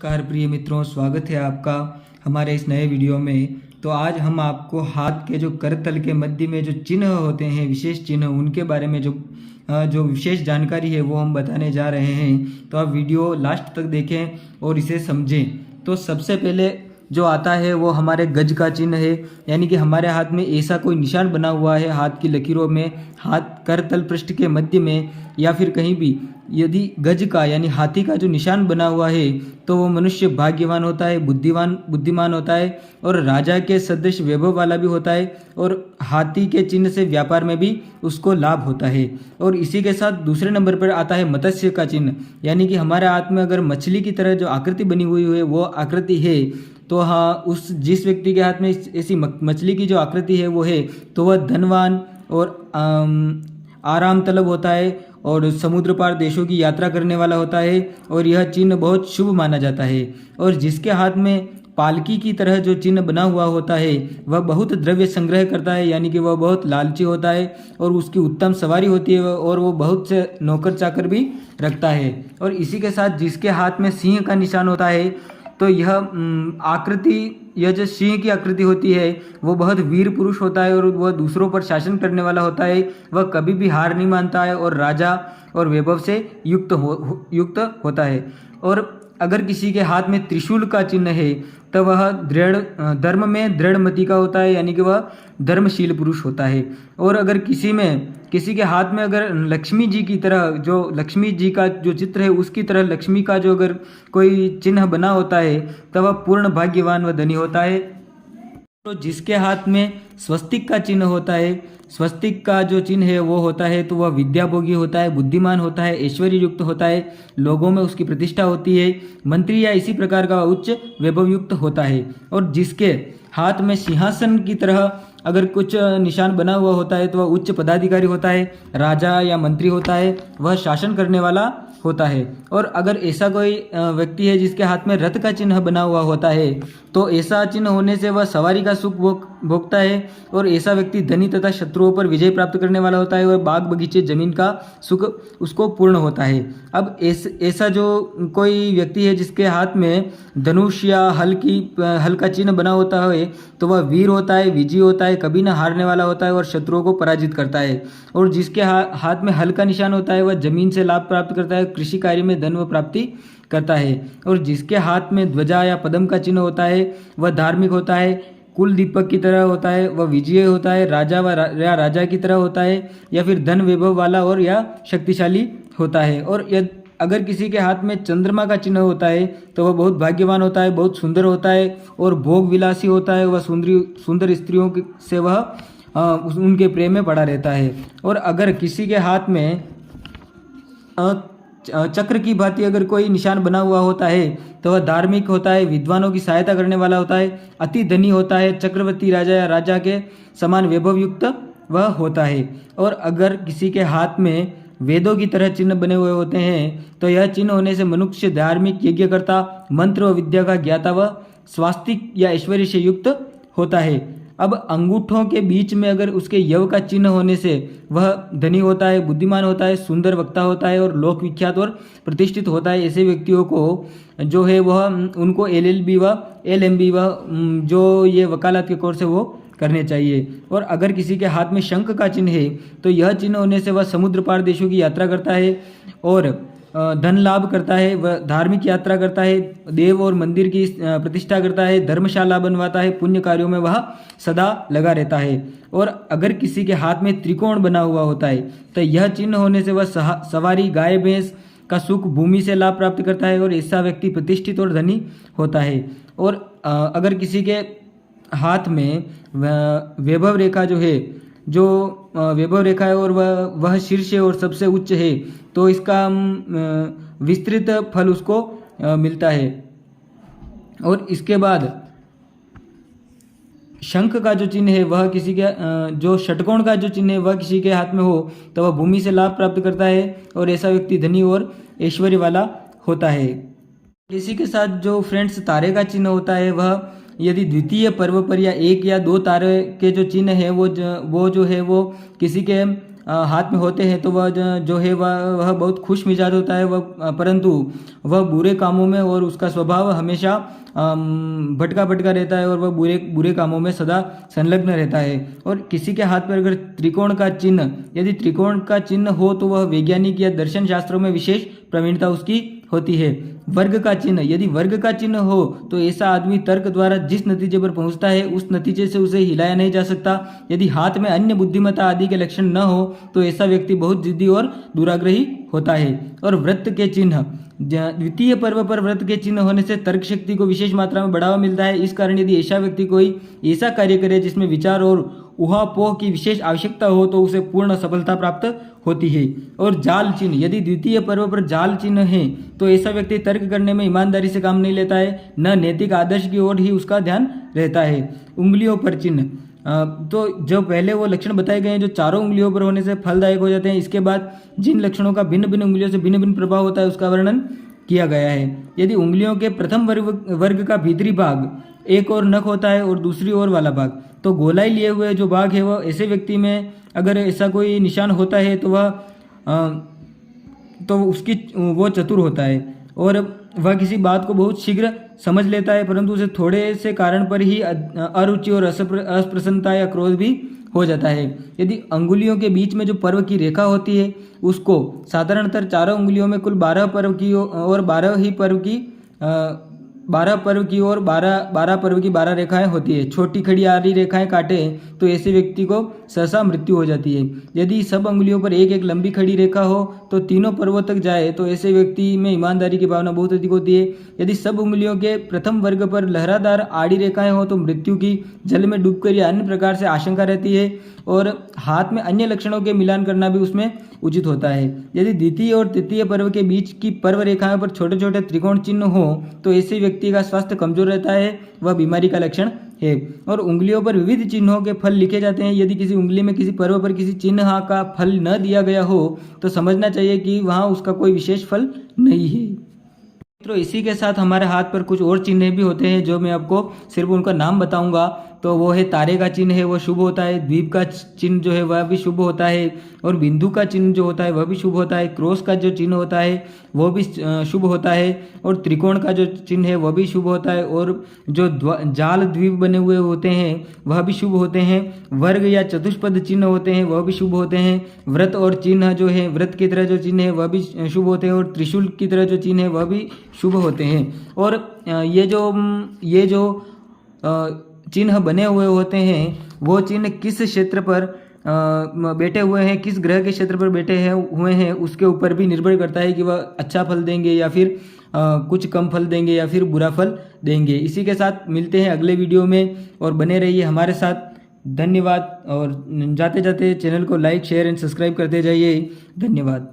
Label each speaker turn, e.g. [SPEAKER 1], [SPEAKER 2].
[SPEAKER 1] नमस्कार प्रिय मित्रों, स्वागत है आपका हमारे इस नए वीडियो में। तो आज हम आपको हाथ के जो करतल के मध्य में जो चिन्ह होते हैं, विशेष चिन्ह, उनके बारे में जो विशेष जानकारी है वो हम बताने जा रहे हैं। तो आप वीडियो लास्ट तक देखें और इसे समझें। तो सबसे पहले जो आता है वो हमारे गज का चिन्ह है, यानी कि हमारे हाथ में ऐसा कोई निशान बना हुआ है हाथ की लकीरों में, हाथ करतल पृष्ठ के मध्य में या फिर कहीं भी यदि गज का यानी हाथी का जो निशान बना हुआ है तो वो मनुष्य भाग्यवान होता है, बुद्धिमान होता है और राजा के सदृश वैभव वाला भी होता है और हाथी के चिन्ह से व्यापार में भी उसको लाभ होता है। और इसी के साथ दूसरे नंबर पर आता है मत्स्य का चिन्ह, यानी कि हमारे हाथ में अगर मछली की तरह जो आकृति बनी हुई है वो आकृति है तो हाँ, उस जिस व्यक्ति के हाथ में ऐसी मछली की जो आकृति है वो है तो वह धनवान और आराम तलब होता है और समुद्र पार देशों की यात्रा करने वाला होता है और यह चिन्ह बहुत शुभ माना जाता है। और जिसके हाथ में पालकी की तरह जो चिन्ह बना हुआ होता है वह बहुत द्रव्य संग्रह करता है, यानी कि वह बहुत लालची होता है और उसकी उत्तम सवारी होती है और वो बहुत से नौकर चाकर भी रखता है। और इसी के साथ जिसके हाथ में सिंह का निशान होता है तो यह आकृति, यह जो सिंह की आकृति होती है वो बहुत वीर पुरुष होता है और वह दूसरों पर शासन करने वाला होता है। वह कभी भी हार नहीं मानता है और राजा और वैभव से युक्त होता है। और अगर किसी के हाथ में त्रिशूल का चिन्ह है तो वह धर्म में दृढ़मति का होता है, यानी कि वह धर्मशील पुरुष होता है। और अगर किसी के हाथ में अगर लक्ष्मी जी की तरह, जो लक्ष्मी जी का जो चित्र है उसकी तरह लक्ष्मी का जो अगर कोई चिन्ह बना होता है तो वह पूर्ण भाग्यवान व धनी होता है। तो जिसके हाथ में स्वस्तिक का चिन्ह होता है, स्वस्तिक का जो चिन्ह है वो होता है तो वह विद्याभोगी होता है, बुद्धिमान होता है, ऐश्वर्य युक्त होता है, लोगों में उसकी प्रतिष्ठा होती है, मंत्री या इसी प्रकार का उच्च वैभव युक्त होता है। और जिसके हाथ में सिंहासन की तरह अगर कुछ निशान बना हुआ होता है तो वह उच्च पदाधिकारी होता है, राजा या मंत्री होता है, वह शासन करने वाला होता है। और अगर ऐसा कोई व्यक्ति है जिसके हाथ में रथ का चिन्ह बना हुआ होता है तो ऐसा चिन्ह होने से वह सवारी का सुख भोगता है और ऐसा व्यक्ति धनी तथा शत्रुओं पर विजय प्राप्त करने वाला होता है और बाग बगीचे जमीन का सुख उसको पूर्ण होता है। अब ऐसा जो कोई व्यक्ति है जिसके हाथ में धनुष या हल का चिन्ह बना होता है तो वह वीर होता है, विजयी होता है, कभी ना हारने वाला होता है और शत्रुओं को पराजित करता है। और जिसके हाथ में हल का निशान होता है वह जमीन से लाभ प्राप्त करता है, कृषि कार्य में धन व प्राप्ति करता है। और जिसके हाथ में ध्वजा या पद्म का चिन्ह होता है वह धार्मिक होता है, कुल दीपक की तरह होता है, वह विजयी होता है, राजा की तरह होता है या फिर धन वैभव वाला और या शक्तिशाली होता है। और अगर किसी के हाथ में चंद्रमा का चिन्ह होता है तो वह बहुत भाग्यवान होता है, बहुत सुंदर होता है और भोग विलासी होता है, वह सुंदर स्त्रियों से वह उनके प्रेम में पड़ा रहता है। और अगर किसी के हाथ में चक्र की भांति अगर कोई निशान बना हुआ होता है तो वह धार्मिक होता है, विद्वानों की सहायता करने वाला होता है, अति धनी होता है, चक्रवर्ती राजा या राजा के समान वैभव युक्त वह होता है। और अगर किसी के हाथ में वेदों की तरह चिन्ह बने हुए होते हैं तो यह चिन्ह होने से मनुष्य धार्मिक, यज्ञकर्ता, मंत्र व विद्या का ज्ञाता व स्वास्तिक या ऐश्वर्य से युक्त होता है। अब अंगूठों के बीच में अगर उसके यव का चिन्ह होने से वह धनी होता है, बुद्धिमान होता है, सुंदर वक्ता होता है और लोक विख्यात और प्रतिष्ठित होता है। ऐसे व्यक्तियों को जो है वह उनको LLB व LMB व जो ये वकालत के कोर्स है वो करने चाहिए। और अगर किसी के हाथ में शंख का चिन्ह है तो यह चिन्ह होने से वह समुद्र पार देशों की यात्रा करता है और धन लाभ करता है, वह धार्मिक यात्रा करता है, देव और मंदिर की प्रतिष्ठा करता है, धर्मशाला बनवाता है, पुण्य कार्यों में वह सदा लगा रहता है। और अगर किसी के हाथ में त्रिकोण बना हुआ होता है तो यह चिन्ह होने से वह सवारी, गाय भैंस का सुख, भूमि से लाभ प्राप्त करता है और ऐसा व्यक्ति प्रतिष्ठित और धनी होता है। और अगर किसी के हाथ में वैभव रेखा जो है, जो वैभव रेखा है और वह शीर्ष है और सबसे उच्च है तो इसका विस्तृत फल उसको मिलता है। और इसके बाद शंख का जो चिन्ह है वह किसी के जो षटकोण का जो चिन्ह है वह किसी के हाथ में हो तो वह भूमि से लाभ प्राप्त करता है और ऐसा व्यक्ति धनी और ऐश्वर्य वाला होता है। इसी के साथ जो फ्रेंड्स तारे का चिन्ह होता है वह यदि द्वितीय पर्व पर या एक या दो तारे के जो चिन्ह है वो जो है वो किसी के हाथ में होते हैं तो वह जो है वह बहुत खुश मिजाज होता है, वह परंतु वह बुरे कामों में और उसका स्वभाव हमेशा भटका भटका रहता है और वह बुरे बुरे कामों में सदा संलग्न रहता है। और किसी के हाथ पर अगर त्रिकोण का चिन्ह, यदि त्रिकोण का चिन्ह हो तो वह वैज्ञानिक या दर्शन शास्त्रों में विशेष प्रवीणता उसकी होती है। वर्ग का चिन्ह, यदि वर्ग का चिन्ह हो तो ऐसा आदमी तर्क द्वारा जिस नतीजे पर पहुंचता है उस नतीजे से उसे हिलाया नहीं जा सकता। यदि हाथ में अन्य बुद्धिमत्ता आदि के लक्षण न हो तो ऐसा व्यक्ति बहुत जिद्दी और दुराग्रही होता है। और व्रत के चिन्ह, द्वितीय पर्व पर व्रत के चिन्ह होने से तर्क शक्ति को विशेष मात्रा में बढ़ावा मिलता है। इस कारण यदि ऐसा व्यक्ति कोई ऐसा कार्य करे जिसमें विचार और ऊहापोह की विशेष आवश्यकता हो तो उसे पूर्ण सफलता प्राप्त होती है। और जाल चिन्ह, यदि द्वितीय पर्व पर जाल चिन्ह है तो ऐसा व्यक्ति तर्क करने में ईमानदारी से काम नहीं लेता है, न नैतिक आदर्श की ओर ही उसका ध्यान रहता है। उंगलियों पर चिन्ह, तो जो पहले वो लक्षण बताए गए हैं जो चारों उंगलियों पर होने से फलदायक हो जाते हैं, इसके बाद जिन लक्षणों का भिन्न भिन्न उंगलियों से भिन्न भिन्न प्रभाव होता है उसका वर्णन किया गया है। यदि उंगलियों के प्रथम वर्ग का भीतरी भाग एक और नख होता है और दूसरी ओर वाला भाग, तो गोलाई लिए हुए जो भाग है वह ऐसे व्यक्ति में अगर ऐसा कोई निशान होता है तो वह वो चतुर होता है और वह किसी बात को बहुत शीघ्र समझ लेता है, परंतु उसे थोड़े से कारण पर ही अरुचि और अप्रसन्नता या क्रोध भी हो जाता है। यदि अंगुलियों के बीच में जो पर्व की रेखा होती है उसको साधारणतः चारों उंगलियों में कुल 12 पर्व की और 12 पर्व की 12 रेखाएं होती है। छोटी खड़ी आड़ी रेखाएं काटे तो ऐसे व्यक्ति को सहसा मृत्यु हो जाती है। यदि सब अंगुलियों पर एक एक लंबी खड़ी रेखा हो तो तीनों पर्वों तक जाए तो ऐसे व्यक्ति में ईमानदारी की भावना बहुत अधिक होती है। यदि सब उंगलियों के प्रथम वर्ग पर लहरादार आड़ी रेखाएं हो तो मृत्यु की जल में डूबकर या अन्य प्रकार से आशंका रहती है और हाथ में अन्य लक्षणों के मिलान करना भी उसमें उचित होता है। यदि द्वितीय और तृतीय पर्व के बीच की पर्व रेखाओं पर छोटे छोटे त्रिकोण चिन्ह हो तो ऐसे व्यक्ति का स्वास्थ्य कमजोर रहता है, वह बीमारी का लक्षण है। और उंगलियों पर विविध चिन्हों के फल लिखे जाते हैं। यदि किसी उंगली में किसी पर्व पर किसी चिन्ह का फल न दिया गया हो तो समझना चाहिए कि वहाँ उसका कोई विशेष फल नहीं है। तो इसी के साथ हमारे हाथ पर कुछ और चिन्ह भी होते हैं जो मैं आपको सिर्फ उनका नाम बताऊंगा। तो वो है तारे का चिन्ह है, वो शुभ होता है। द्वीप का चिन्ह जो है वह भी शुभ होता है और बिंदु का चिन्ह जो होता है वह भी शुभ होता है। क्रॉस का जो चिन्ह होता है वो भी शुभ होता है और त्रिकोण का जो चिन्ह है वह भी शुभ होता है और जो जाल द्वीप बने हुए होते हैं वह भी शुभ होते हैं। वर्ग या चतुष्पद चिन्ह होते हैं वह भी शुभ होते हैं। व्रत और चिन्ह जो है, व्रत की तरह जो चिन्ह है वह भी शुभ होते हैं और त्रिशूल की तरह जो चिन्ह है वह भी शुभ होते हैं। और ये जो चिन्ह बने हुए होते हैं वो चिन्ह किस क्षेत्र पर बैठे हुए हैं, किस ग्रह के क्षेत्र पर बैठे हुए हैं उसके ऊपर भी निर्भर करता है कि वह अच्छा फल देंगे या फिर कुछ कम फल देंगे या फिर बुरा फल देंगे। इसी के साथ मिलते हैं अगले वीडियो में और बने रहिए हमारे साथ। धन्यवाद और जाते जाते चैनल को लाइक शेयर एंड सब्सक्राइब करते जाइए। धन्यवाद।